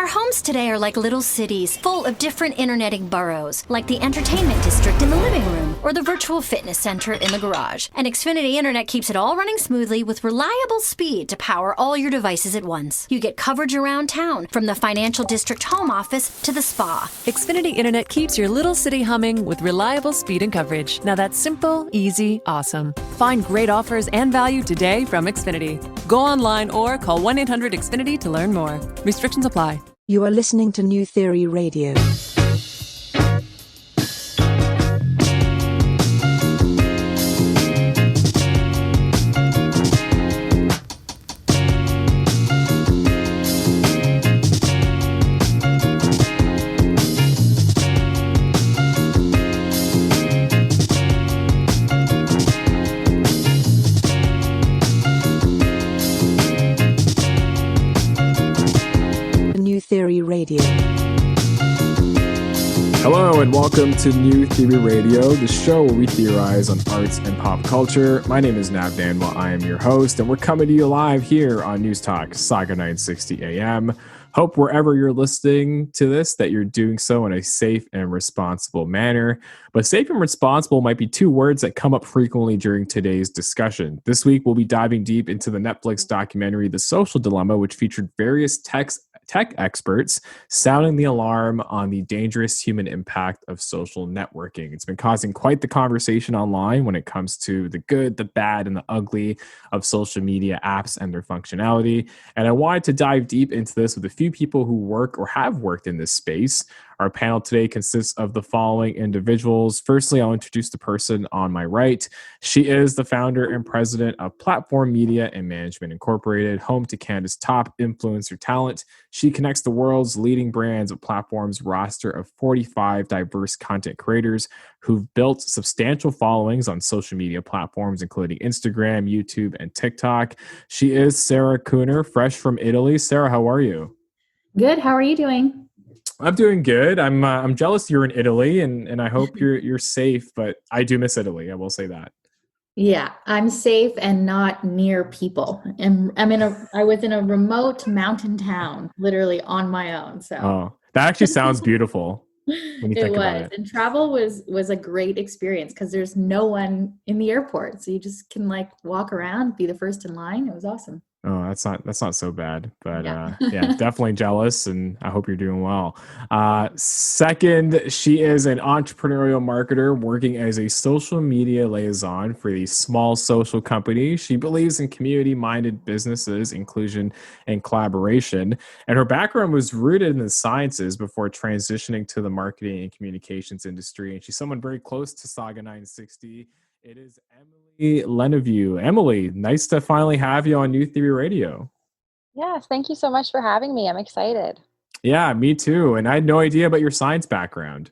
Our homes today are like little cities, full of different interneting boroughs, like the entertainment district in the living room or the virtual fitness center in the garage. And Xfinity Internet keeps it all running smoothly with reliable speed to power all your devices at once. You get coverage around town, from the financial district home office to the spa. Xfinity Internet keeps your little city humming with reliable speed and coverage. Now that's simple, easy, awesome. Find great offers and value today from Xfinity. Go online or call 1-800-XFINITY to learn more. Restrictions apply. You are listening to New Theory Radio. Theory Radio. Hello and welcome to New Theory Radio, the show where we theorize on arts and pop culture. My name is Nav Nanwa. I am your host, and we're coming to you live here on News Talk Saga 960 AM. Hope wherever you're listening to this that you're doing so in a safe and responsible manner. But safe and responsible might be two words that come up frequently during today's discussion. This week, we'll be diving deep into the Netflix documentary The Social Dilemma, which featured various tech experts sounding the alarm on the dangerous human impact of social networking. It's been causing quite the conversation online when it comes to the good, the bad, and the ugly of social media apps and their functionality. And I wanted to dive deep into this with a few people who work or have worked in this space. Our panel today consists of the following individuals. Firstly, I'll introduce the person on my right. She is the founder and president of Platform Media and Management Incorporated, home to Canada's top influencer talent. She connects the world's leading brands with Platform's roster of 45 diverse content creators who've built substantial followings on social media platforms, including Instagram, YouTube, and TikTok. She is Sara Koonar, fresh from Italy. Sara, how are you? Good. How are you doing? I'm doing good. I'm jealous you're in Italy, and I hope you're safe. But I do miss Italy. I will say that. Yeah, I'm safe and not near people. And I was in a remote mountain town, literally on my own. So that actually sounds beautiful when you think about it. And travel was a great experience because there's no one in the airport, so you just can walk around, be the first in line. It was awesome. Oh, that's not so bad, but yeah, definitely jealous, and I hope you're doing well. Second, she is an entrepreneurial marketer working as a social media liaison for the small social company. She believes in community-minded businesses, inclusion, and collaboration, and her background was rooted in the sciences before transitioning to the marketing and communications industry, and she's someone very close to Saga 960. It is Emily Lenevue. Emily, nice to finally have you on New Theory Radio. Yes, thank you so much for having me. I'm excited. Yeah, me too. And I had no idea about your science background.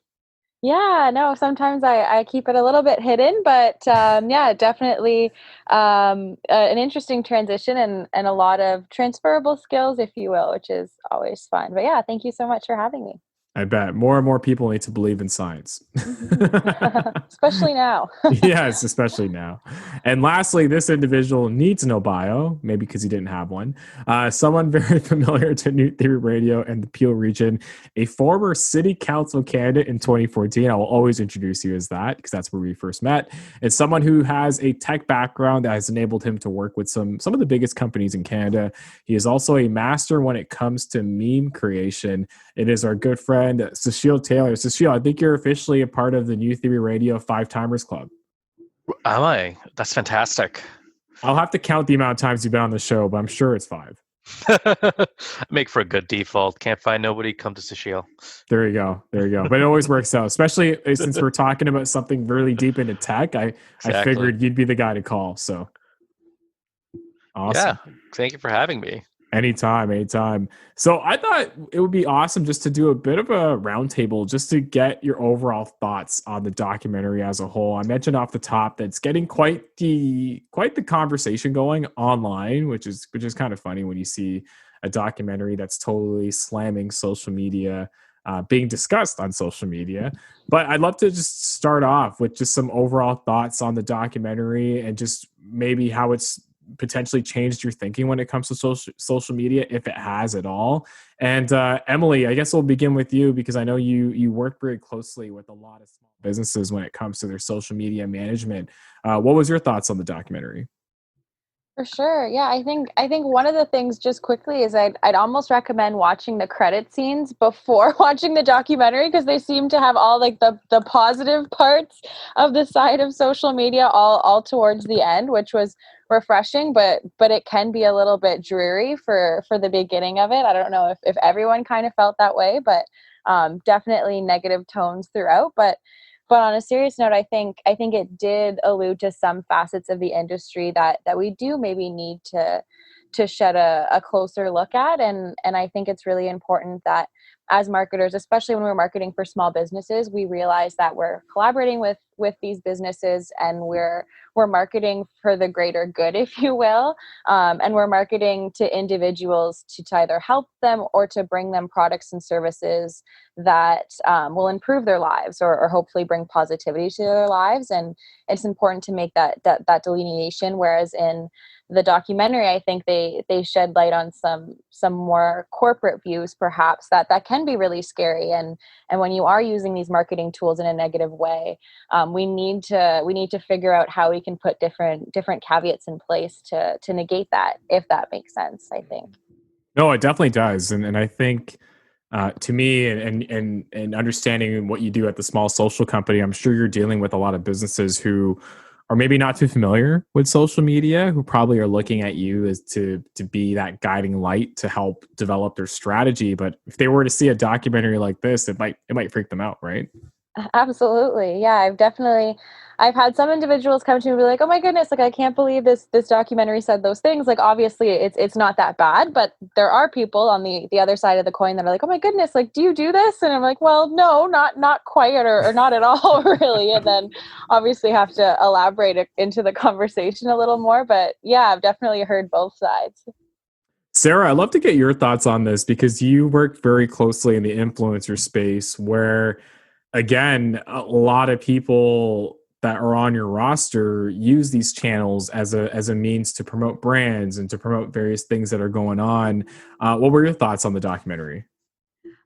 Yeah, no, sometimes I keep it a little bit hidden, but definitely an interesting transition and a lot of transferable skills, if you will, which is always fun. But yeah, thank you so much for having me. I bet more and more people need to believe in science. Especially now. Yes, especially now. And lastly, this individual needs no bio, maybe because he didn't have one. Someone very familiar to New Theory Radio and the Peel region, a former city council candidate in 2014. I will always introduce you as that because that's where we first met. It's someone who has a tech background that has enabled him to work with some of the biggest companies in Canada. He is also a master when it comes to meme creation. It is our good friend, Sushil Tailor. Sushil, I think you're officially a part of the New Theory Radio 5-Timers Club. Am I? That's fantastic. I'll have to count the amount of times you've been on the show, but I'm sure it's 5. Make for a good default. Can't find nobody, come to Sushil. There you go. But it always works out, especially since we're talking about something really deep into tech. I figured you'd be the guy to call. So awesome. Yeah, thank you for having me. Anytime. So I thought it would be awesome just to do a bit of a roundtable just to get your overall thoughts on the documentary as a whole. I mentioned off the top that it's getting quite the conversation going online, which is kind of funny when you see a documentary that's totally slamming social media being discussed on social media. But I'd love to just start off with just some overall thoughts on the documentary and just maybe how it's potentially changed your thinking when it comes to social media, if it has at all? And Emily, I guess we'll begin with you, because I know you work very closely with a lot of small businesses when it comes to their social media management. What was your thoughts on the documentary? For sure. Yeah, I think one of the things, just quickly, is I'd almost recommend watching the credit scenes before watching the documentary, because they seem to have all like the positive parts of the side of social media all towards the end, which was refreshing, but it can be a little bit dreary for the beginning of it. I don't know if everyone kind of felt that way, but definitely negative tones throughout. But on a serious note, I think it did allude to some facets of the industry that we do maybe need to shed a closer look at. And I think it's really important that as marketers, especially when we're marketing for small businesses, we realize that we're collaborating with these businesses, and we're marketing for the greater good, if you will. And we're marketing to individuals to either help them or to bring them products and services that will improve their lives, or hopefully bring positivity to their lives. And it's important to make that delineation. Whereas in the documentary, I think they shed light on some more corporate views, perhaps, that can be really scary. And when you are using these marketing tools in a negative way, we need to figure out how we can put different caveats in place to negate that, if that makes sense, I think. No, it definitely does. And I think to me, and understanding what you do at the small social company, I'm sure you're dealing with a lot of businesses who are maybe not too familiar with social media, who probably are looking at you as to be that guiding light to help develop their strategy. But if they were to see a documentary like this, it might freak them out, right? Absolutely. Yeah, I've had some individuals come to me and be like, "Oh my goodness, like I can't believe this documentary said those things." Like obviously it's not that bad, but there are people on the other side of the coin that are like, "Oh my goodness, like do you do this?" And I'm like, "Well, no, not quite, or not at all really." And then obviously have to elaborate it into the conversation a little more, but yeah, I've definitely heard both sides. Sara, I'd love to get your thoughts on this, because you work very closely in the influencer space, where again, a lot of people that are on your roster use these channels as a means to promote brands and to promote various things that are going on. What were your thoughts on the documentary?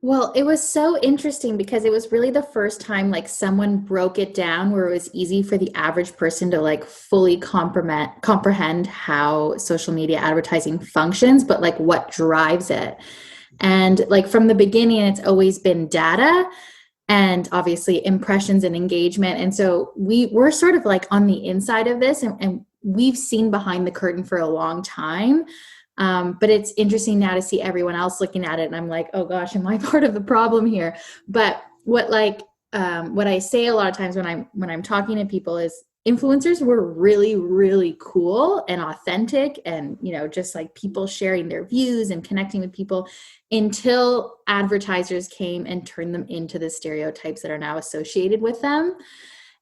Well, it was so interesting because it was really the first time like someone broke it down where it was easy for the average person to like fully comprehend how social media advertising functions, but like what drives it. And like from the beginning, it's always been data and obviously impressions and engagement. And so we're sort of like on the inside of this, and we've seen behind the curtain for a long time. But it's interesting now to see everyone else looking at it. And I'm like, oh gosh, am I part of the problem here? But what I say a lot of times when I'm talking to people is influencers were really, really cool and authentic, and, you know, just like people sharing their views and connecting with people, until advertisers came and turned them into the stereotypes that are now associated with them.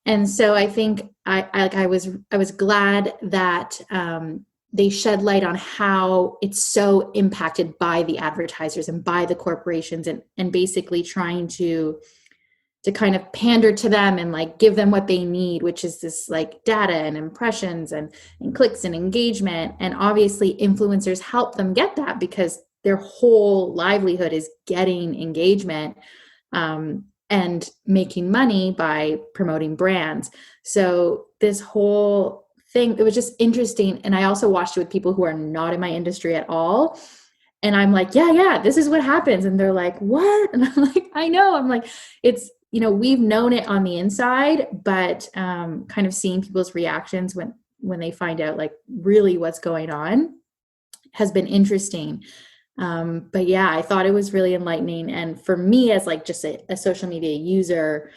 And so I think I was glad that, they shed light on how it's so impacted by the advertisers and by the corporations, and basically trying to kind of pander to them and like give them what they need, which is this like data and impressions and clicks and engagement. And obviously influencers help them get that, because their whole livelihood is getting engagement and making money by promoting brands. So this whole thing, it was just interesting. And I also watched it with people who are not in my industry at all. And I'm like, yeah, this is what happens. And they're like, what? And I'm like, I know. I'm like, it's, you know, we've known it on the inside, but kind of seeing people's reactions when they find out like really what's going on has been interesting. But yeah, I thought it was really enlightening. And for me, as like just a social media user,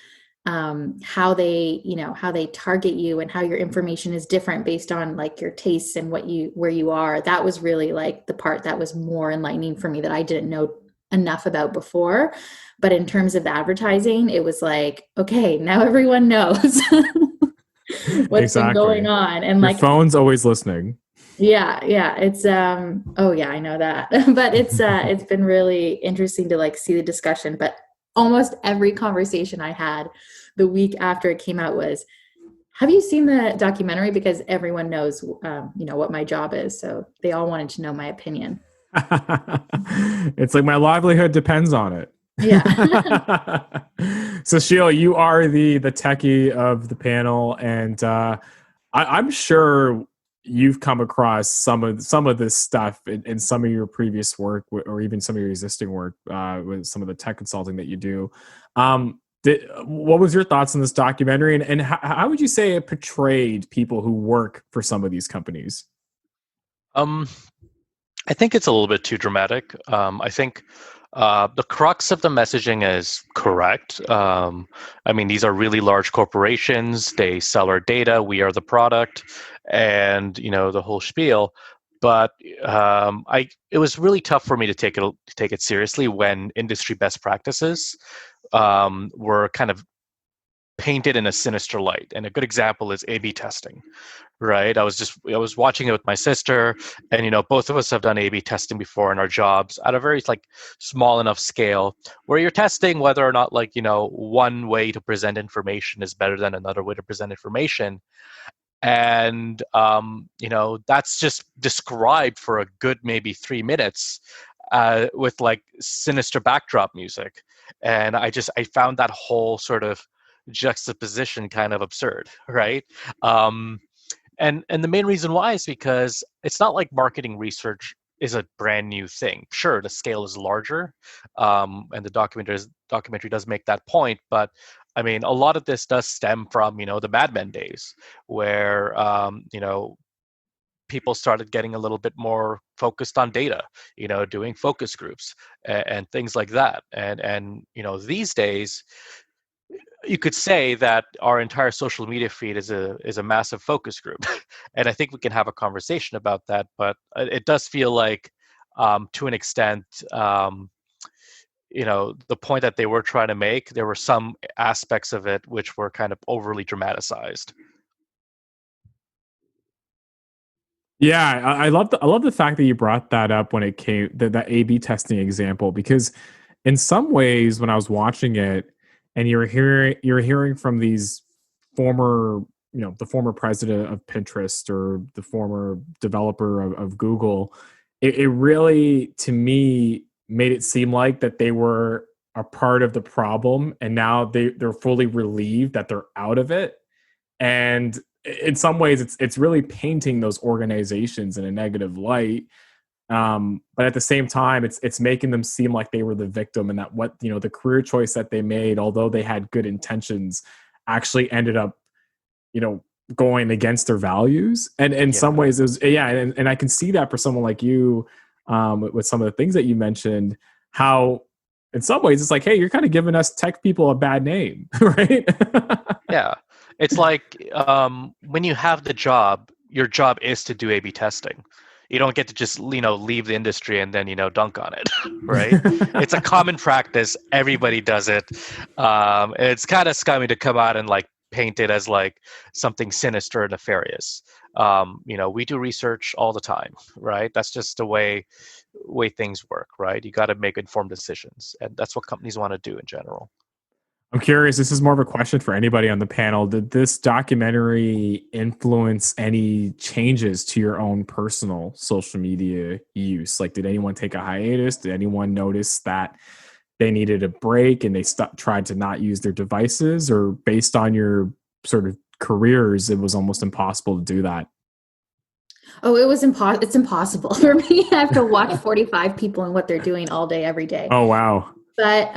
how they target you and how your information is different based on like your tastes and where you are. That was really like the part that was more enlightening for me, that I didn't know enough about before. But in terms of advertising, it was like, okay, now everyone knows what's been going on. And your like phone's always listening. Yeah. It's oh yeah, I know that. But it's been really interesting to like see the discussion. But almost every conversation I had the week after it came out was, Have you seen the documentary? Because everyone knows, what my job is. So they all wanted to know my opinion. It's like my livelihood depends on it. Yeah. So Sushil, you are the techie of the panel, and I'm sure you've come across some of this stuff in some of your previous work, or even some of your existing work with some of the tech consulting that you do. What was your thoughts on this documentary, and how would you say it portrayed people who work for some of these companies? I think it's a little bit too dramatic. I think the crux of the messaging is correct. These are really large corporations. They sell our data. We are the product, and the whole spiel. But it was really tough for me to take it seriously when industry best practices were kind of painted in a sinister light. And a good example is A/B testing, right? I was watching it with my sister, and both of us have done A/B testing before in our jobs at a very small enough scale where you're testing whether or not one way to present information is better than another way to present information. And that's just described for a good maybe 3 minutes with sinister backdrop music. And I found that whole sort of juxtaposition kind of absurd, right? And the main reason why is because it's not like marketing research is a brand new thing. Sure, the scale is larger, and the documentary does make that point, but a lot of this does stem from the Mad Men days, where people started getting a little bit more focused on data, doing focus groups and things like that. And these days, you could say that our entire social media feed is a massive focus group. And I think we can have a conversation about that, but it does feel like to an extent, the point that they were trying to make, there were some aspects of it which were kind of overly dramatized. Yeah, I love the fact that you brought that up when it came that A/B testing example, because in some ways when I was watching it, and you're hearing from these former, the former president of Pinterest or the former developer of Google, it really, to me, made it seem like that they were a part of the problem, and now they're fully relieved that they're out of it. And in some ways, it's really painting those organizations in a negative light. But at the same time, it's making them seem like they were the victim, and that the career choice that they made, although they had good intentions, actually ended up, going against their values. And in some ways, it was, and I can see that for someone like you, with some of the things that you mentioned, how in some ways it's like, hey, you're kind of giving us tech people a bad name, right? Yeah. It's like when you have the job, your job is to do A/B testing. You don't get to just leave the industry and then dunk on it, right? It's a common practice. Everybody does it. It's kind of scummy to come out and paint it as something sinister and nefarious. We do research all the time, right? That's just the way things work, right? You got to make informed decisions, and that's what companies want to do in general. I'm curious, this is more of a question for anybody on the panel. Did this documentary influence any changes to your own personal social media use? Did anyone take a hiatus? Did anyone notice that they needed a break and they tried to not use their devices? Or based on your sort of careers, it was almost impossible to do that? Oh, it's impossible for me. I have to watch 45 people and what they're doing all day, every day. Oh, wow. But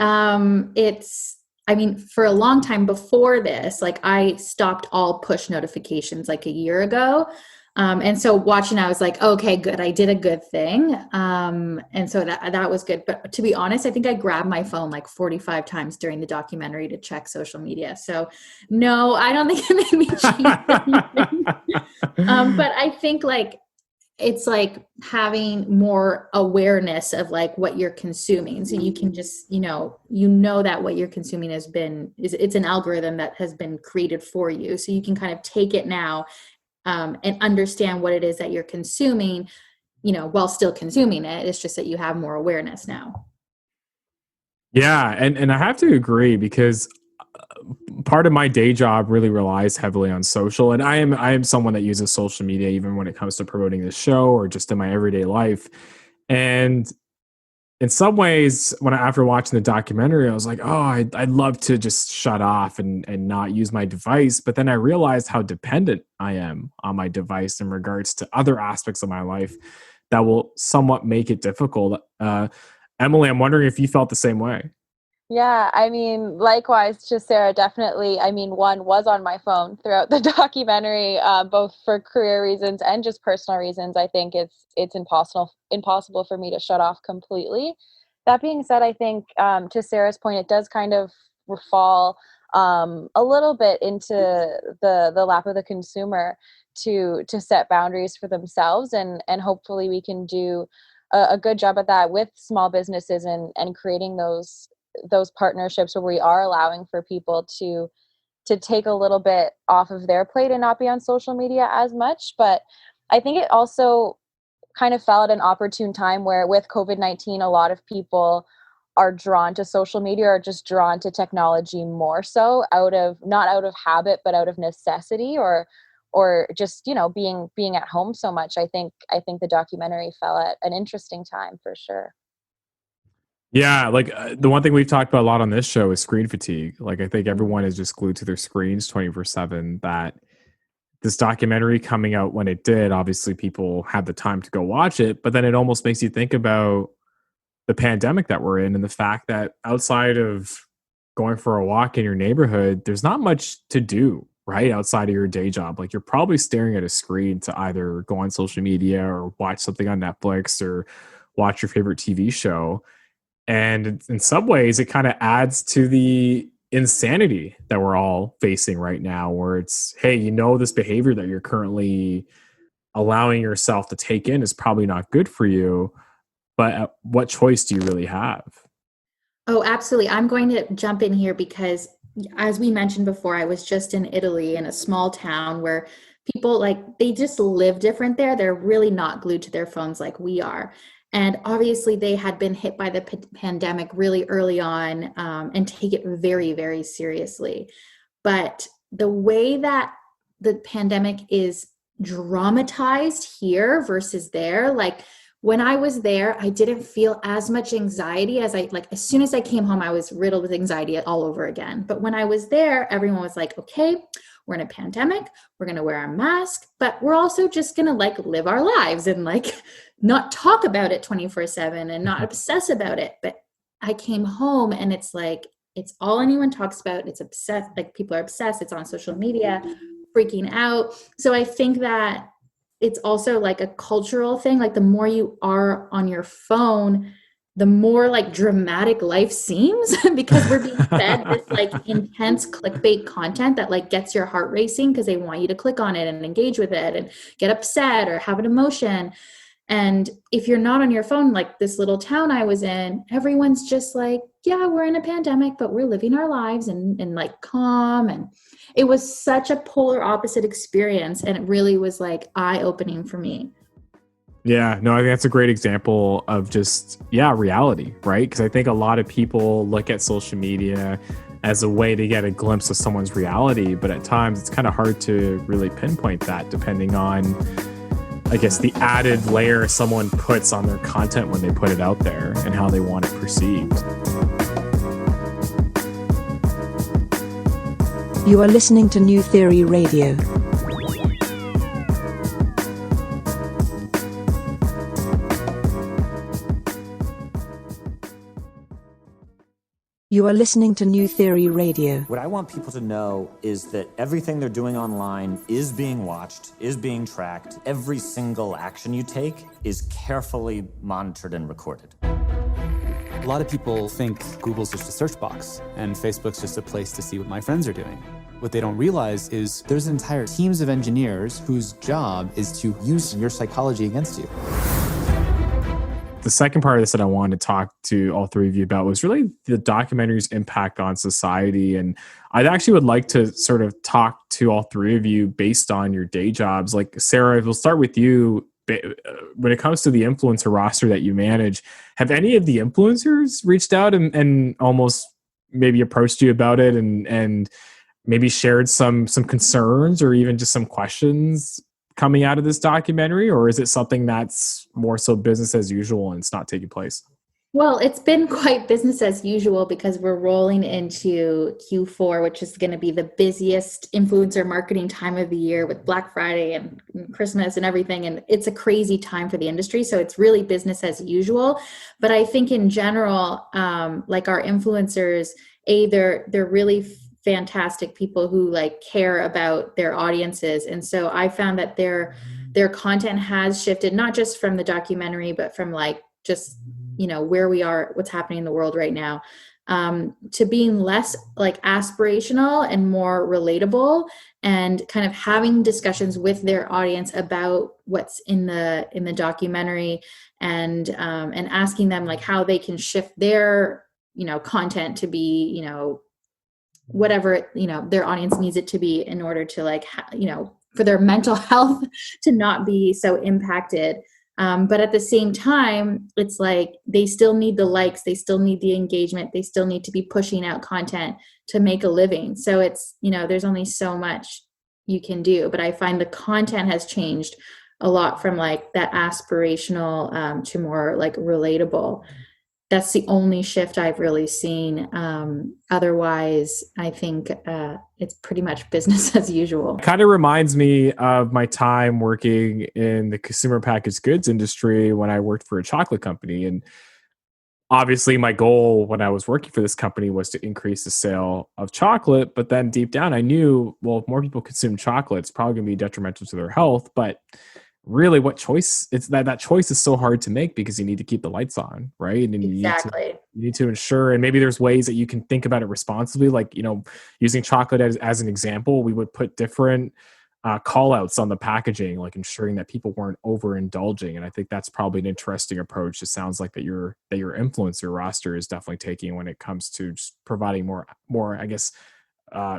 for a long time before this, I stopped all push notifications a year ago. And so watching, I was like, okay, good. I did a good thing. And so that was good. But to be honest, I think I grabbed my phone 45 times during the documentary to check social media. So no, I don't think it made me change anything. But I think it's having more awareness of what you're consuming. So you can just, that what you're consuming it's an algorithm that has been created for you. So you can kind of take it now and understand what it is that you're consuming, while still consuming it. It's just that you have more awareness now. Yeah. And I have to agree, because part of my day job really relies heavily on social, and I am someone that uses social media even when it comes to promoting the show or just in my everyday life. And in some ways, after watching the documentary, I was like, oh, I'd love to just shut off and not use my device. But then I realized how dependent I am on my device in regards to other aspects of my life that will somewhat make it difficult. Emily, I'm wondering if you felt the same way. Yeah, I mean, likewise to Sarah, definitely. I mean, one was on my phone throughout the documentary, both for career reasons and just personal reasons. I think it's impossible for me to shut off completely. That being said, I think to Sarah's point, it does kind of fall a little bit into the lap of the consumer to set boundaries for themselves, and hopefully we can do a good job at that with small businesses and creating those partnerships where we are allowing for people to take a little bit off of their plate and not be on social media as much. But I think it also kind of fell at an opportune time where with COVID-19, a lot of people are drawn to social media or just drawn to technology more so not out of habit, but out of necessity or just, being at home so much. I think the documentary fell at an interesting time for sure. Yeah, like the one thing we've talked about a lot on this show is screen fatigue. Like I think everyone is just glued to their screens 24/7. That this documentary coming out when it did, obviously people had the time to go watch it, but then it almost makes you think about the pandemic that we're in and the fact that outside of going for a walk in your neighborhood, there's not much to do, right? Outside of your day job. Like you're probably staring at a screen to either go on social media or watch something on Netflix or watch your favorite TV show. And in some ways, it kind of adds to the insanity that we're all facing right now, where it's, hey, this behavior that you're currently allowing yourself to take in is probably not good for you, but what choice do you really have? Oh, absolutely. I'm going to jump in here because, as we mentioned before, I was just in Italy in a small town where people they just live different there. They're really not glued to their phones like we are. And obviously they had been hit by the pandemic really early on and take it very, very seriously. But the way that the pandemic is dramatized here versus there, when I was there, I didn't feel as much anxiety as as soon as I came home, I was riddled with anxiety all over again. But when I was there, everyone was like, okay, we're in a pandemic, we're going to wear a mask, but we're also just going to live our lives and not talk about it 24/7 and not obsess about it. But I came home and it's it's all anyone talks about. It's obsessed. People are obsessed. It's on social media, freaking out. So I think that it's also a cultural thing. The more you are on your phone, the more dramatic life seems because we're being fed this intense clickbait content that gets your heart racing because they want you to click on it and engage with it and get upset or have an emotion. And if you're not on your phone, this little town I was in, everyone's just yeah, we're in a pandemic, but we're living our lives and calm. And it was such a polar opposite experience. And it really was eye-opening for me. Yeah, no, I think that's a great example of just, reality, right? Because I think a lot of people look at social media as a way to get a glimpse of someone's reality. But at times it's kind of hard to really pinpoint that depending on, I guess, the added layer someone puts on their content when they put it out there and how they want it perceived. You are listening to New Theory Radio. You are listening to New Theory Radio. What I want people to know is that everything they're doing online is being watched, is being tracked. Every single action you take is carefully monitored and recorded. A lot of people think Google's just a search box and Facebook's just a place to see what my friends are doing. What they don't realize is there's entire teams of engineers whose job is to use your psychology against you. The second part of this that I wanted to talk to all three of you about was really the documentary's impact on society. And I actually would like to sort of talk to all three of you based on your day jobs. Sarah, we'll start with you. When it comes to the influencer roster that you manage, have any of the influencers reached out and almost maybe approached you about it and maybe shared some concerns or even just some questions coming out of this documentary, or is it something that's more so business as usual and it's not taking place? Well, it's been quite business as usual because we're rolling into Q4, which is going to be the busiest influencer marketing time of the year with Black Friday and Christmas and everything. And it's a crazy time for the industry. So it's really business as usual. But I think in general, like our influencers, they're really fantastic people who like care about their audiences. And so I found that their content has shifted, not just from the documentary, but from like just where we are, what's happening in the world right now, to being less like aspirational and more relatable, and kind of having discussions with their audience about what's in the documentary, and asking them like how they can shift their content to be whatever their audience needs it to be in order to like for their mental health to not be so impacted. But at the same time, it's like they still need the likes, they still need the engagement, they still need to be pushing out content to make a living. So it's, there's only so much you can do. But I find the content has changed a lot from like that aspirational to more like relatable. That's the only shift I've really seen. Otherwise, I think it's pretty much business as usual. It kind of reminds me of my time working in the consumer packaged goods industry when I worked for a chocolate company. And obviously, my goal when I was working for this company was to increase the sale of chocolate. But then deep down, I knew, well, if more people consume chocolate, it's probably going to be detrimental to their health. But really, what choice? It's that choice is so hard to make because you need to keep the lights on, right? And exactly. You need to ensure, and maybe there's ways that you can think about it responsibly, like using chocolate as an example. We would put different call outs on the packaging, like ensuring that people weren't overindulging. And I think that's probably an interesting approach. It sounds like that your influencer roster is definitely taking when it comes to just providing more, I guess.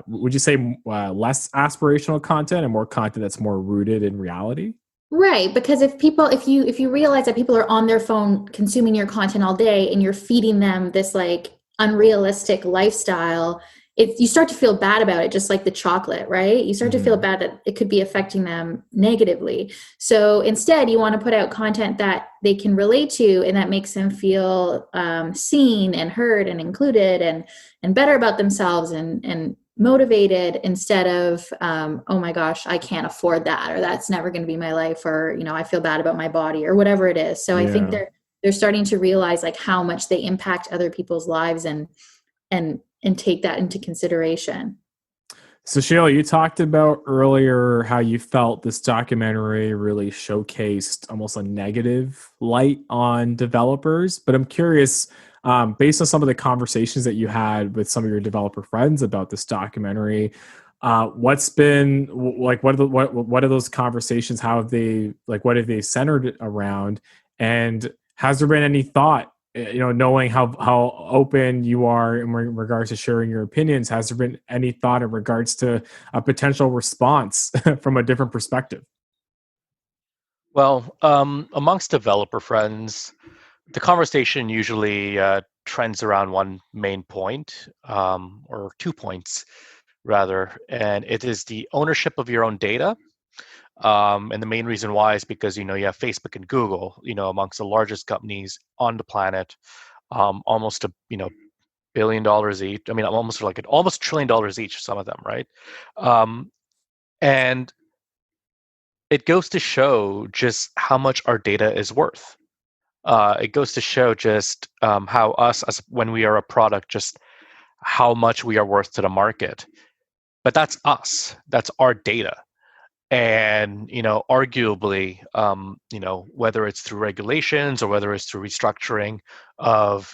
Would you say less aspirational content and more content that's more rooted in reality? Right, because if you realize that people are on their phone consuming your content all day and you're feeding them this like unrealistic lifestyle, you start to feel bad about it, just like the chocolate, right? You start to feel bad that it could be affecting them negatively. So instead, you want to put out content that they can relate to and that makes them feel seen and heard and included and better about themselves and motivated, instead of oh my gosh, I can't afford that, or that's never going to be my life, or I feel bad about my body, or whatever it is. So I think they're starting to realize like how much they impact other people's lives and take that into consideration. Sushil, you talked about earlier how you felt this documentary really showcased almost a negative light on developers, but I'm curious, based on some of the conversations that you had with some of your developer friends about this documentary, what's been like, what are those conversations? How have they, like, what have they centered around? And has there been any thought, knowing how open you are in regards to sharing your opinions, has there been any thought in regards to a potential response from a different perspective? Well, amongst developer friends, the conversation usually trends around one main point, or 2 points rather, and it is the ownership of your own data. And the main reason why is because you have Facebook and Google, amongst the largest companies on the planet, almost $1 billion each. I mean, almost $1 trillion each. Some of them, right? And it goes to show just how much our data is worth. It goes to show just how us, as when we are a product, just how much we are worth to the market. But that's us. That's our data. And arguably, whether it's through regulations or whether it's through restructuring of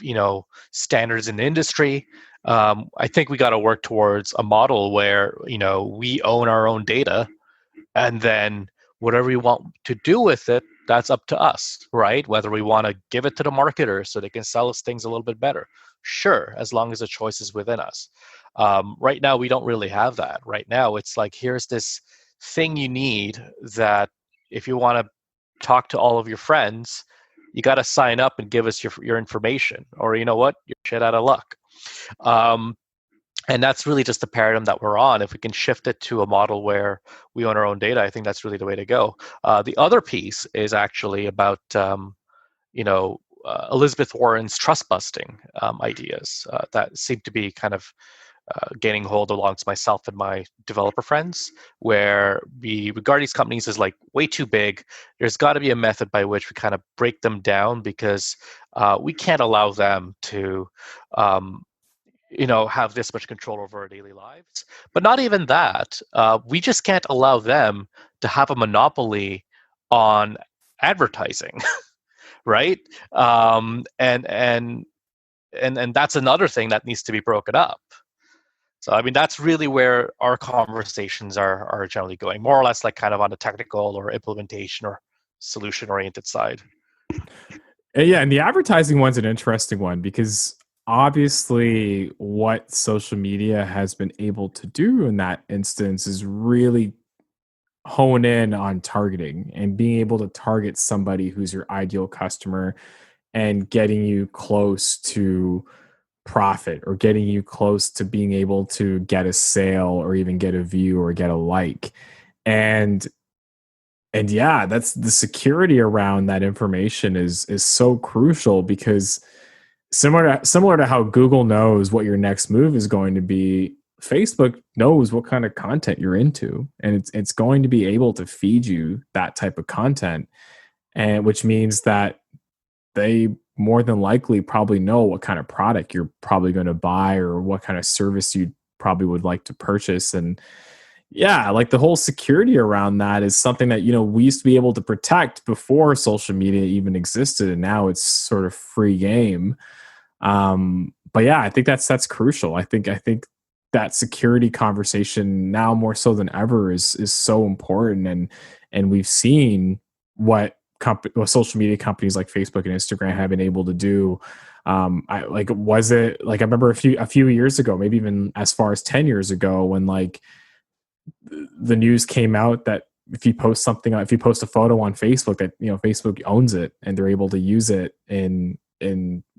standards in the industry, I think we got to work towards a model where we own our own data, and then whatever we want to do with it, that's up to us, right? Whether we want to give it to the marketers so they can sell us things a little bit better, sure, as long as the choice is within us. Right now, we don't really have that. Right now, it's like, here's this thing you need that if you want to talk to all of your friends, you got to sign up and give us your information, or you know what, you're shit out of luck. And that's really just the paradigm that we're on. If we can shift it to a model where we own our own data, I think that's really the way to go. The other piece is actually about Elizabeth Warren's trust busting ideas that seem to be kind of gaining hold amongst myself and my developer friends, where we regard these companies as like way too big. There's got to be a method by which we kind of break them down, because we can't allow them to have this much control over our daily lives. But not even that. We just can't allow them to have a monopoly on advertising, right? And that's another thing that needs to be broken up. So, I mean, that's really where our conversations are generally going, more or less like kind of on the technical or implementation or solution-oriented side. Yeah, and the advertising one's an interesting one, because obviously what social media has been able to do in that instance is really hone in on targeting and being able to target somebody who's your ideal customer and getting you close to profit, or getting you close to being able to get a sale or even get a view or get a like. And yeah, that's the security around that information is so crucial, because similar to how Google knows what your next move is going to be, Facebook knows what kind of content you're into, and it's going to be able to feed you that type of content, and which means that they more than likely probably know what kind of product you're probably going to buy, or what kind of service you probably would like to purchase. And yeah, like the whole security around that is something that, we used to be able to protect before social media even existed, and now it's sort of free game. But yeah, I think that's crucial. I think that security conversation now more so than ever is so important, and we've seen what social media companies like Facebook and Instagram have been able to do. I remember a few years ago, maybe even as far as 10 years ago, when like the news came out that if you post a photo on Facebook, that Facebook owns it and they're able to use it in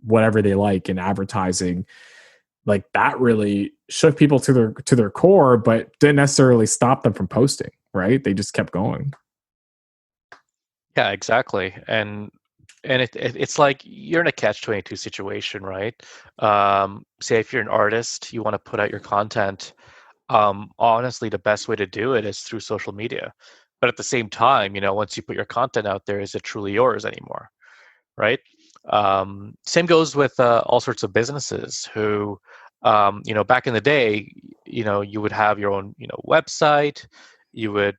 whatever they like in advertising. Like that really shook people to their core, but didn't necessarily stop them from posting, right? They just kept going. Yeah, exactly. And it's like you're in a catch-22 situation, right? Say if you're an artist, you want to put out your content. Honestly, the best way to do it is through social media. But at the same time, once you put your content out there, is it truly yours anymore, right? Same goes with all sorts of businesses who, back in the day, you would have your own, website, you would,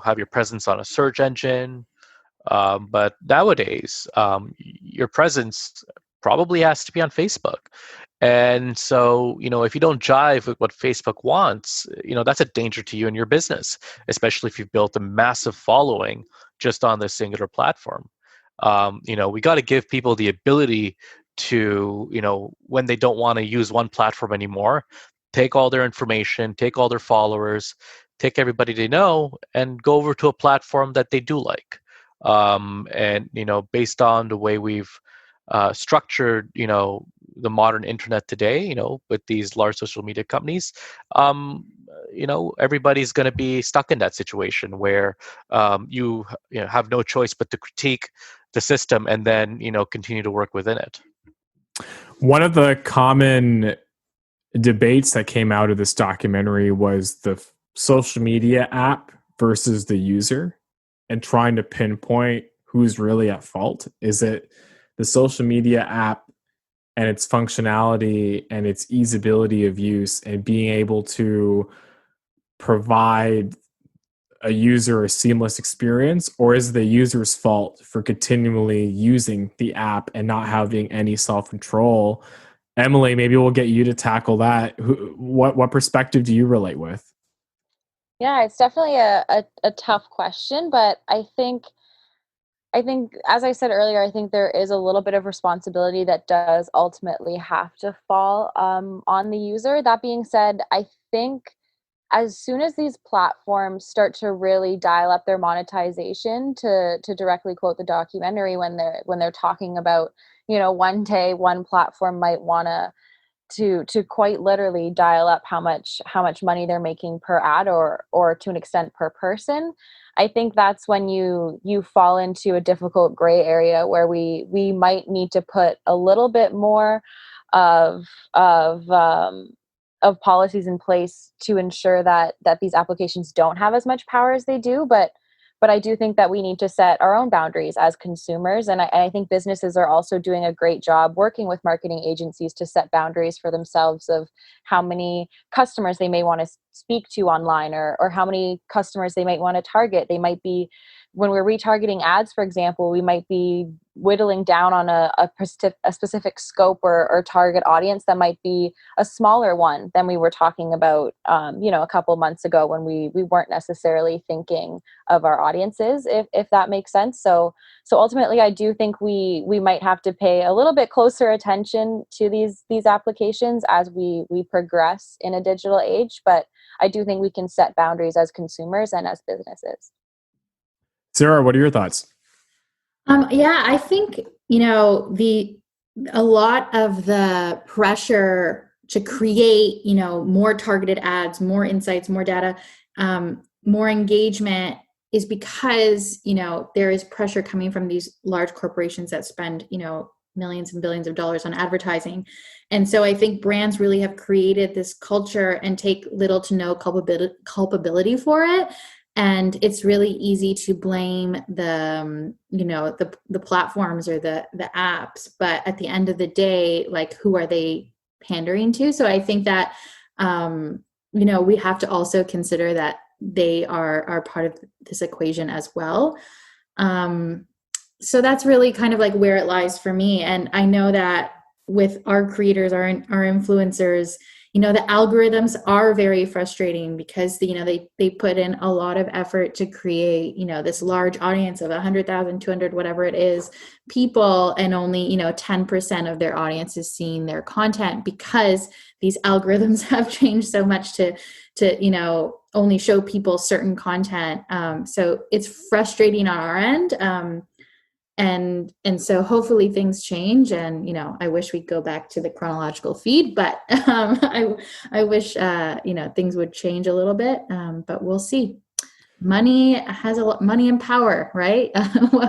have your presence on a search engine. But nowadays, your presence probably has to be on Facebook. And so, if you don't jive with what Facebook wants, that's a danger to you and your business, especially if you've built a massive following just on this singular platform. We got to give people the ability to, when they don't want to use one platform anymore, take all their information, take all their followers, take everybody they know, and go over to a platform that they do like. And based on the way we've structured, the modern internet today, with these large social media companies, everybody's going to be stuck in that situation where you have no choice but to critique the system and then continue to work within it. One of the common debates that came out of this documentary was the social media app versus the user, and trying to pinpoint who's really at fault. Is it the social media app and its functionality and its easeability of use and being able to provide a user a seamless experience, or is it the user's fault for continually using the app and not having any self-control? Emily, maybe we'll get you to tackle that. What perspective do you relate with? Yeah, it's definitely a tough question, but I think, as I said earlier, I think there is a little bit of responsibility that does ultimately have to fall on the user. That being said, I think as soon as these platforms start to really dial up their monetization, to directly quote the documentary, when they're talking about, one day one platform might want to quite literally dial up how much money they're making per ad or to an extent per person, I think that's when you fall into a difficult gray area where we might need to put a little bit more of policies in place to ensure that these applications don't have as much power as they do. But I do think that we need to set our own boundaries as consumers. And I think businesses are also doing a great job working with marketing agencies to set boundaries for themselves of how many customers they may want to speak to online or how many customers they might want to target. They might be, when we're retargeting ads, for example, we might be whittling down on a specific scope or target audience that might be a smaller one than we were talking about, a couple months ago when we weren't necessarily thinking of our audiences, if that makes sense. So ultimately, I do think we might have to pay a little bit closer attention to these applications as we progress in a digital age. But I do think we can set boundaries as consumers and as businesses. Sara, what are your thoughts? I think, a lot of the pressure to create, more targeted ads, more insights, more data, more engagement is because, there is pressure coming from these large corporations that spend, millions and billions of dollars on advertising. And so I think brands really have created this culture and take little to no culpability for it. And it's really easy to blame the platforms or the apps, but at the end of the day, like, who are they pandering to? So I think that we have to also consider that they are part of this equation as well. So that's really kind of like where it lies for me. And I know that with our creators, our influencers, the algorithms are very frustrating because, they put in a lot of effort to create, this large audience of 100,000, 200, whatever it is, people, and only, 10% of their audience is seeing their content because these algorithms have changed so much to only show people certain content. So it's frustrating on our end. And so hopefully things change, and I wish we'd go back to the chronological feed, but I wish things would change a little bit, but we'll see. Money and power, right?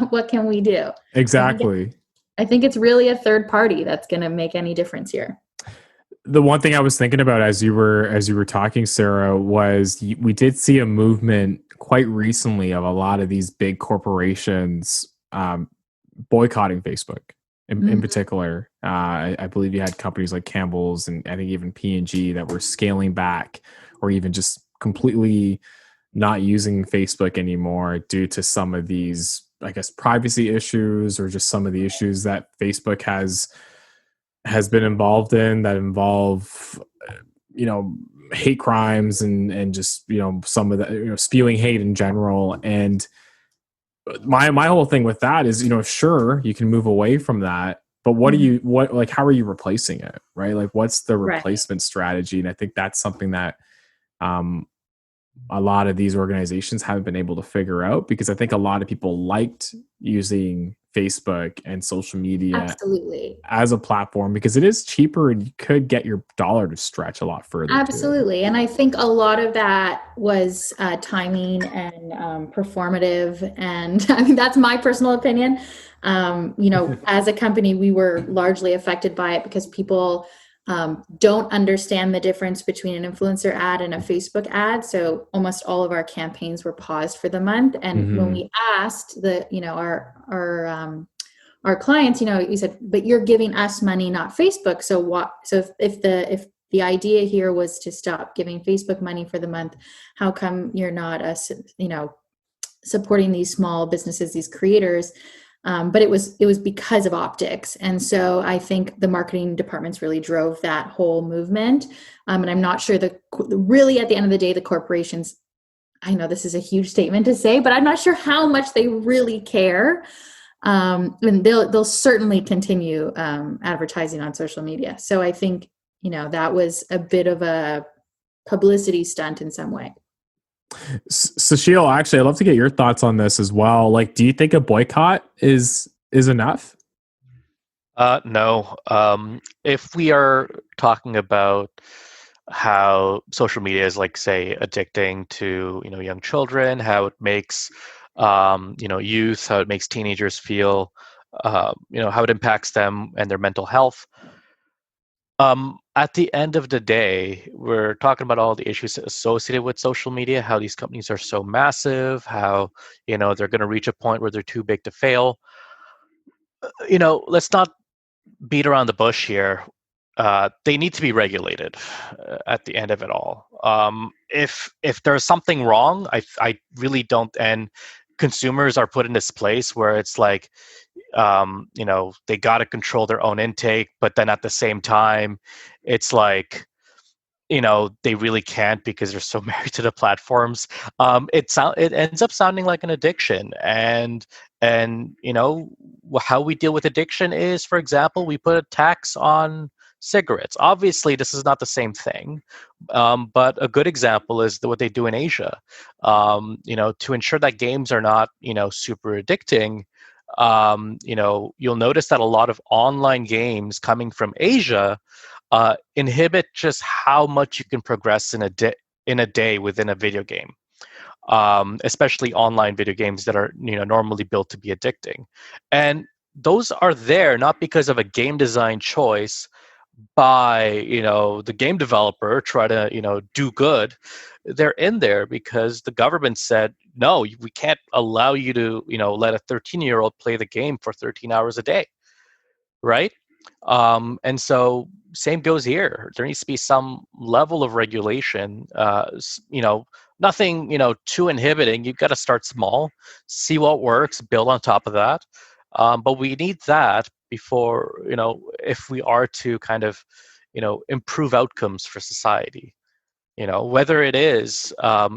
What can we do? Exactly. I think it's really a third party that's going to make any difference here. The one thing I was thinking about as you were talking, Sara, was we did see a movement quite recently of a lot of these big corporations boycotting Facebook in particular. I believe you had companies like Campbell's and I think even P&G that were scaling back or even just completely not using Facebook anymore due to some of these, I guess, privacy issues or just some of the issues that Facebook has been involved in that involve, hate crimes and just, some of the, spewing hate in general. And my whole thing with that is, sure, you can move away from that, but how are you replacing it? Right? Like, what's the replacement strategy? And I think that's something that a lot of these organizations haven't been able to figure out, because I think a lot of people liked using Facebook and social media Absolutely. as a platform because it is cheaper and you could get your dollar to stretch a lot further. Absolutely. Too. And I think a lot of that was timing and performative. And I mean, that's my personal opinion. As a company, we were largely affected by it because people don't understand the difference between an influencer ad and a Facebook ad. So almost all of our campaigns were paused for the month. And when we asked our clients, we said, but you're giving us money, not Facebook. So what? So if the idea here was to stop giving Facebook money for the month, how come you're not supporting these small businesses, these creators? But it was because of optics. And so I think the marketing departments really drove that whole movement. And I'm not sure really at the end of the day, the corporations, I know this is a huge statement to say, but I'm not sure how much they really care. And they'll certainly continue advertising on social media. So I think, that was a bit of a publicity stunt in some way. Sushil, actually, I'd love to get your thoughts on this as well. Like, do you think a boycott is enough? No. If we are talking about how social media is, like, say, addicting to young children, how it makes youth, how it makes teenagers feel, how it impacts them and their mental health. At the end of the day, we're talking about all the issues associated with social media, how these companies are so massive, how they're going to reach a point where they're too big to fail. Let's not beat around the bush here. They need to be regulated at the end of it all. If there's something wrong, I really don't. And consumers are put in this place where it's like, they got to control their own intake, but then at the same time, it's like, they really can't because they're so married to the platforms. It ends up sounding like an addiction, and how we deal with addiction is, for example, we put a tax on cigarettes. Obviously, this is not the same thing, but a good example is what they do in Asia. To ensure that games are not super addicting. You'll notice that a lot of online games coming from Asia inhibit just how much you can progress in a day within a video game, especially online video games that are normally built to be addicting. And those are there not because of a game design choice by the game developer try to do good. They're in there because the government said, no, we can't allow you to let a 13-year-old play the game for 13 hours a day, right? And so same goes here. There needs to be some level of regulation. Nothing too inhibiting. You've got to start small, see what works, build on top of that. But we need that before, if we are to kind of, improve outcomes for society. Whether it is,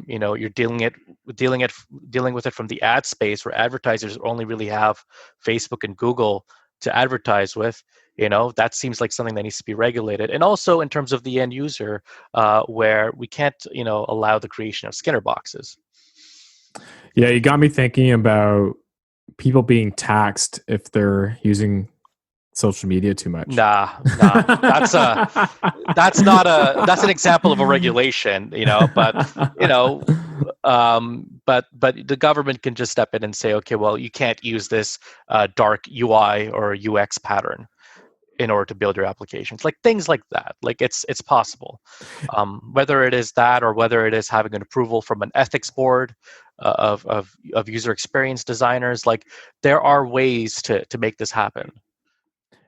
you're dealing with it from the ad space where advertisers only really have Facebook and Google to advertise with. That seems like something that needs to be regulated. And also in terms of the end user, where we can't, allow the creation of Skinner boxes. Yeah, you got me thinking about people being taxed if they're using social media too much. Nah. That's an example of a regulation, but but the government can just step in and say, okay, well, you can't use this dark UI or UX pattern in order to build your applications, like things like that. Like it's possible, whether it is that or whether it is having an approval from an ethics board of user experience designers. Like there are ways to make this happen.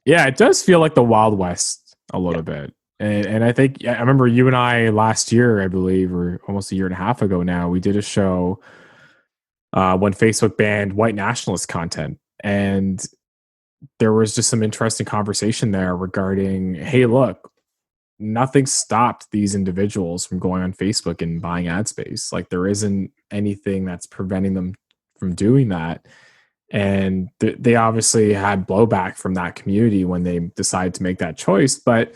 Yeah, it does feel like the Wild West a little bit. And I think, I remember you and I last year, I believe, or almost a year and a half ago now, we did a show when Facebook banned white nationalist content. And there was just some interesting conversation there regarding, hey, look, nothing stopped these individuals from going on Facebook and buying ad space. Like there isn't anything that's preventing them from doing that. And they obviously had blowback from that community when they decided to make that choice. But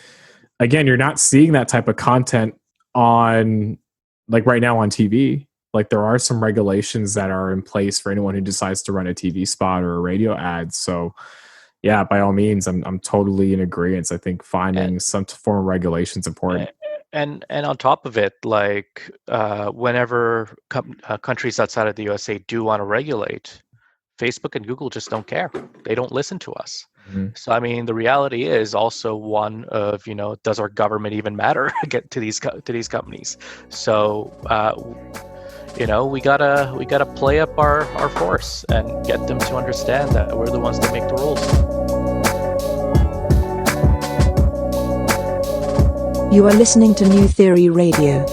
again, you're not seeing that type of content on, like right now on TV. Like there are some regulations that are in place for anyone who decides to run a TV spot or a radio ad. So yeah, by all means, I'm totally in agreement. I think finding some form of regulation is important. And on top of it, like whenever countries outside of the USA do want to regulate, Facebook and Google just don't care. They don't listen to us. Mm-hmm. So, I mean, the reality is also one of, does our government even matter to these companies? So, we gotta play up our force and get them to understand that we're the ones that make the rules. You are listening to New Theory Radio.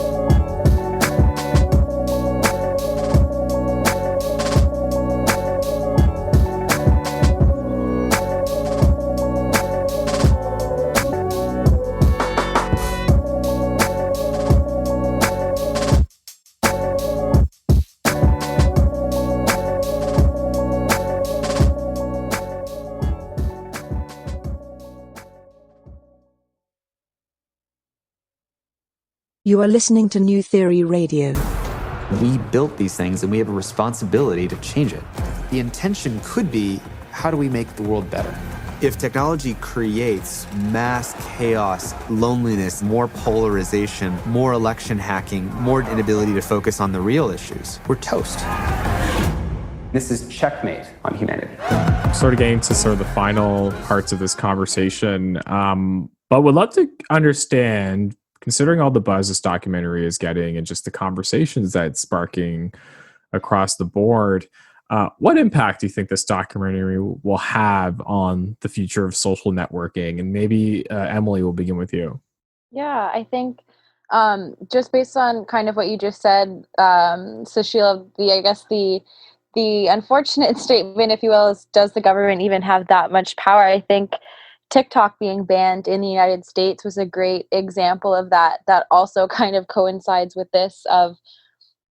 You are listening to New Theory Radio. We built these things and we have a responsibility to change it. The intention could be, how do we make the world better? If technology creates mass chaos, loneliness, more polarization, more election hacking, more inability to focus on the real issues, we're toast. This is checkmate on humanity. Sort of getting to sort of the final parts of this conversation, but would love to understand, considering all the buzz this documentary is getting and just the conversations that it's sparking across the board, what impact do you think this documentary will have on the future of social networking? And maybe Emily, will begin with you. Yeah, I think just based on kind of what you just said, Sushil, the unfortunate statement, if you will, is, does the government even have that much power? I think TikTok being banned in the United States was a great example of that. That also kind of coincides with this of,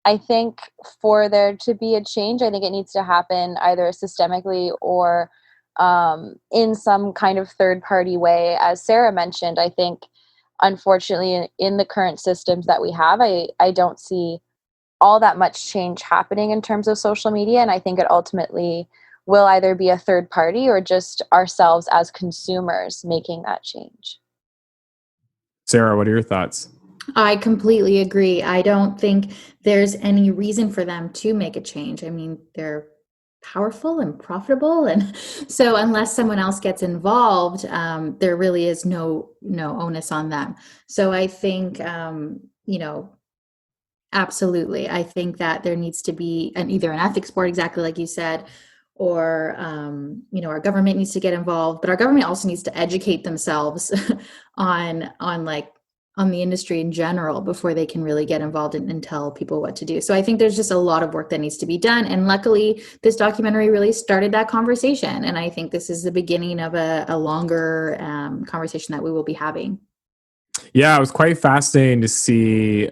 I think for there to be a change, I think it needs to happen either systemically or in some kind of third-party way. As Sara mentioned, I think, unfortunately, in the current systems that we have, I don't see all that much change happening in terms of social media. And I think it ultimately will either be a third party or just ourselves as consumers making that change. Sara, what are your thoughts? I completely agree. I don't think there's any reason for them to make a change. I mean, they're powerful and profitable, and so unless someone else gets involved, there really is no onus on them. So I think, absolutely, I think that there needs to be either an ethics board, exactly like you said, or our government needs to get involved. But our government also needs to educate themselves on the industry in general before they can really get involved and tell people what to do. So I think there's just a lot of work that needs to be done. And luckily, this documentary really started that conversation. And I think this is the beginning of a longer conversation that we will be having. Yeah, it was quite fascinating to see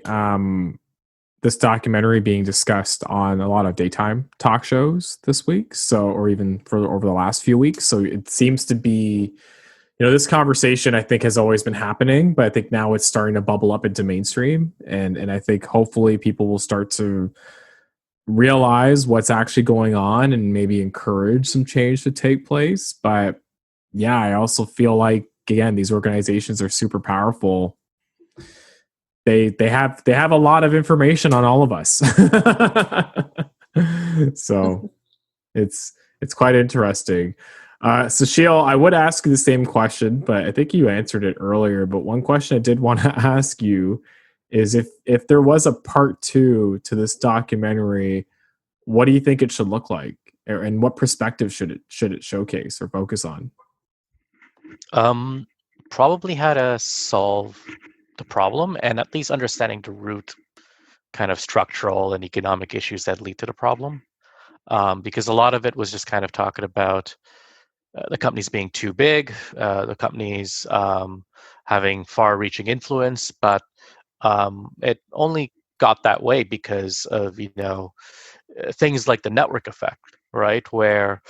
this documentary being discussed on a lot of daytime talk shows this week. So, or even over the last few weeks. So it seems to be, this conversation I think has always been happening, but I think now it's starting to bubble up into mainstream. And I think hopefully people will start to realize what's actually going on and maybe encourage some change to take place. But yeah, I also feel like, again, these organizations are super powerful. They have a lot of information on all of us. So it's quite interesting. Sushil, I would ask you the same question, but I think you answered it earlier. But one question I did want to ask you is if there was a part 2 to this documentary, what do you think it should look like? And what perspective should it showcase or focus on? Probably how to solve the problem and at least understanding the root kind of structural and economic issues that lead to the problem. Because a lot of it was just kind of talking about the companies being too big, the companies having far-reaching influence, but it only got that way because of things like the network effect, right? Where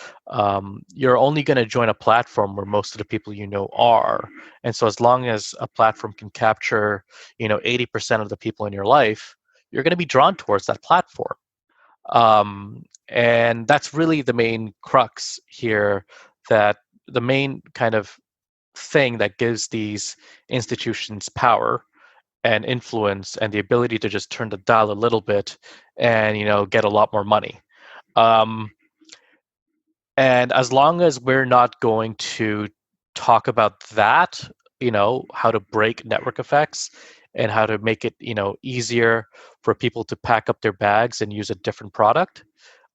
you're only going to join a platform where most of the people are, and so as long as a platform can capture 80% of the people in your life, you're going to be drawn towards that platform, and that's really the main crux here. That the main kind of thing that gives these institutions power and influence and the ability to just turn the dial a little bit and get a lot more money. And as long as we're not going to talk about that, how to break network effects and how to make it easier for people to pack up their bags and use a different product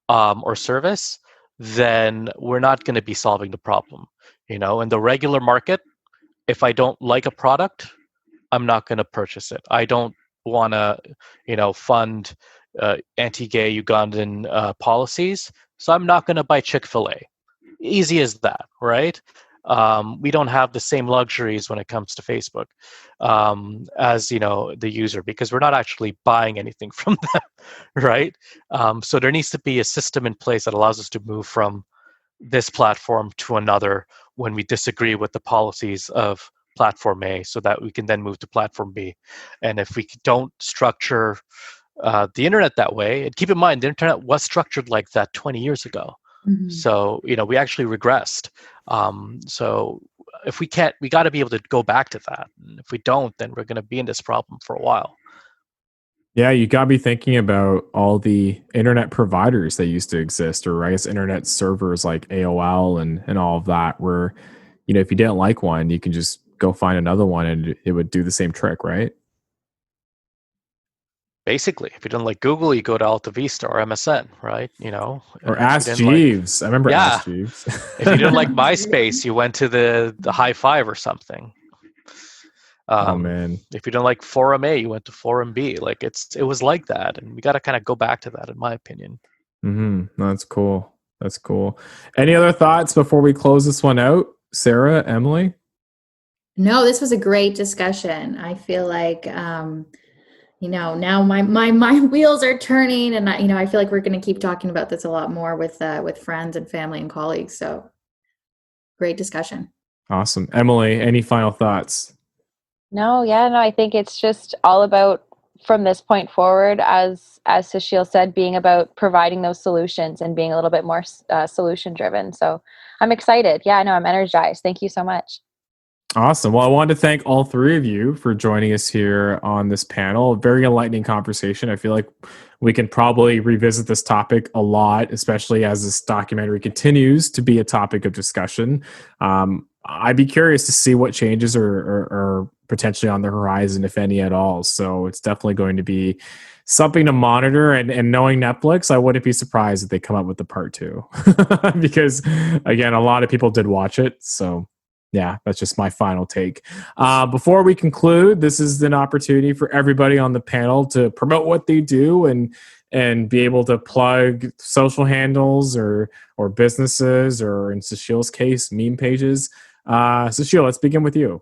or service, then we're not going to be solving the problem. In the regular market, if I don't like a product, I'm not going to purchase it. I don't want to, fund anti-gay Ugandan policies, so I'm not going to buy Chick-fil-A. Easy as that, right? We don't have the same luxuries when it comes to Facebook as the user, because we're not actually buying anything from them, right? So there needs to be a system in place that allows us to move from this platform to another when we disagree with the policies of platform A, so that we can then move to platform B. And if we don't structure the internet that way, and keep in mind the internet was structured like that 20 years ago, So, we actually regressed. So if we can't, we got to be able to go back to that. And if we don't, then we're going to be in this problem for a while. Yeah, you got to be thinking about all the internet providers that used to exist, or I guess internet servers like AOL and all of that, where, if you didn't like one, you can just go find another one and it would do the same trick, right? Basically, if you didn't like Google, you go to Alta Vista or MSN, right? Or If Ask you didn't like- Jeeves. I remember Yeah. Ask Jeeves. If you didn't like MySpace, you went to the High Five or something. Oh man. If you didn't like Forum A, you went to Forum B. Like it was like that, and we got to kind of go back to that, in my opinion. That's cool. That's cool. Any other thoughts before we close this one out, Sarah, Emily? No, this was a great discussion. I feel like, now my wheels are turning, and I feel like we're going to keep talking about this a lot more with friends and family and colleagues. So, great discussion. Awesome, Emily. Any final thoughts? No, I think it's just all about, from this point forward, as Sushil said, being about providing those solutions and being a little bit more solution driven. So I'm excited. I'm energized. Thank you so much. Awesome. Well, I wanted to thank all three of you for joining us here on this panel. Very enlightening conversation. I feel like we can probably revisit this topic a lot, especially as this documentary continues to be a topic of discussion. I'd be curious to see what changes are potentially on the horizon, if any at all. So it's definitely going to be something to monitor. And knowing Netflix, I wouldn't be surprised if they come up with the part 2 because, again, a lot of people did watch it. So yeah, that's just my final take. Before we conclude, this is an opportunity for everybody on the panel to promote what they do and be able to plug social handles or businesses, or in Sushil's case, meme pages. Sushil, let's begin with you.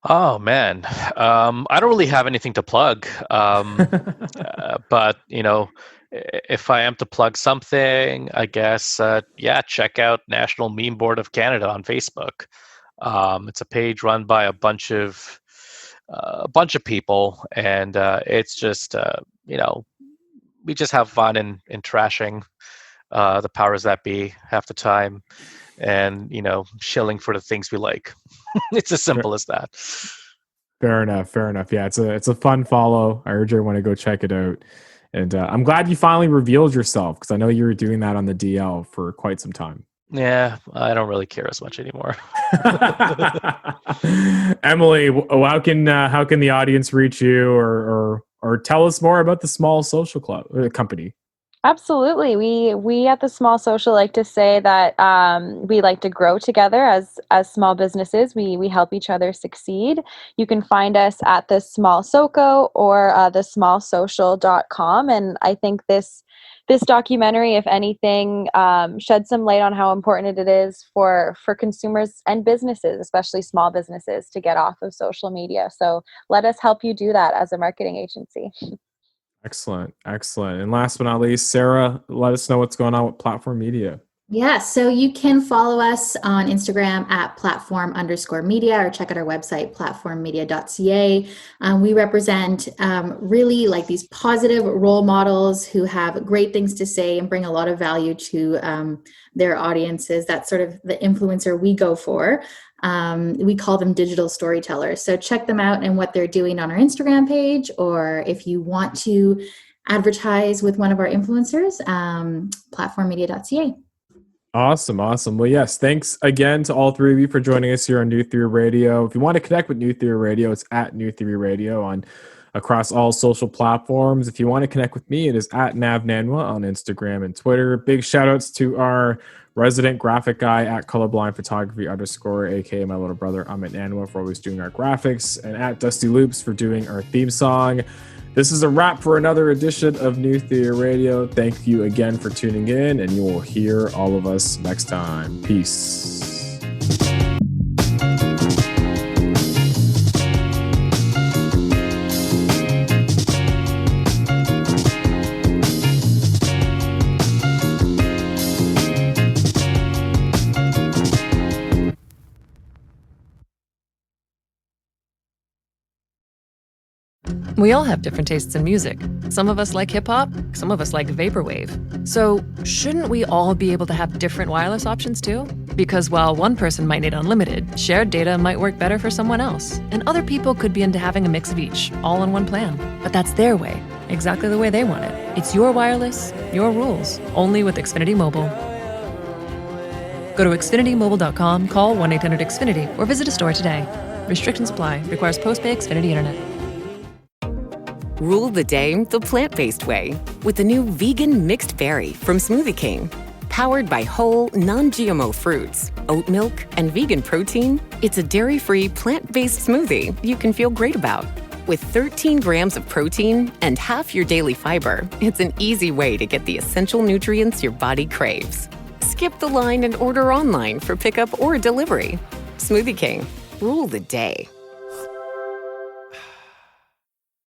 Oh man, I don't really have anything to plug, but if I am to plug something, I guess check out National Meme Board of Canada on Facebook. It's a page run by a bunch of people, and it's just we just have fun in trashing the powers that be half the time, and shilling for the things we like. It's as simple as that. Fair enough. Yeah, it's a fun follow. I urge everyone to go check it out. And I'm glad you finally revealed yourself, because I know you were doing that on the DL for quite some time. Yeah, I don't really care as much anymore. Emily, how can the audience reach you, or tell us more about the Small Social Club company? Absolutely. We at the Small Social like to say that we like to grow together as small businesses. We help each other succeed. You can find us at the Small Soco or thesmallsocial.com. And I think this documentary, if anything, sheds some light on how important it is for consumers and businesses, especially small businesses, to get off of social media. So let us help you do that as a marketing agency. Excellent. And last but not least, Sarah, let us know what's going on with Platform Media. Yeah, so you can follow us on Instagram at platform_media, or check out our website, platformmedia.ca. We represent really like these positive role models who have great things to say and bring a lot of value to their audiences. That's sort of the influencer we go for. We call them digital storytellers. So check them out and what they're doing on our Instagram page, or if you want to advertise with one of our influencers, platformmedia.ca. Awesome. Well, yes, thanks again to all three of you for joining us here on New Theory Radio. If you want to connect with New Theory Radio, it's at New Theory Radio across all social platforms. If you want to connect with me, it is at Nav Nanwa on Instagram and Twitter. Big shout outs to our resident graphic guy at Colorblind Photography _ aka my little brother Amit Nanwa, for always doing our graphics, and at Dusty Loops for doing our theme song. This is a wrap for another edition of New Theory Radio. Thank you again for tuning in, and you will hear all of us next time. Peace. We all have different tastes in music. Some of us like hip-hop, some of us like vaporwave. So shouldn't we all be able to have different wireless options too? Because while one person might need unlimited, shared data might work better for someone else. And other people could be into having a mix of each, all in one plan. But that's their way, exactly the way they want it. It's your wireless, your rules, only with Xfinity Mobile. Go to xfinitymobile.com, call 1-800-XFINITY, or visit a store today. Restrictions apply. Requires post-pay Xfinity Internet. Rule the day the plant-based way with the new vegan mixed berry from Smoothie King. Powered by whole, non-GMO fruits, oat milk, and vegan protein, it's a dairy-free, plant-based smoothie you can feel great about. With 13 grams of protein and half your daily fiber, it's an easy way to get the essential nutrients your body craves. Skip the line and order online for pickup or delivery. Smoothie King. Rule the day.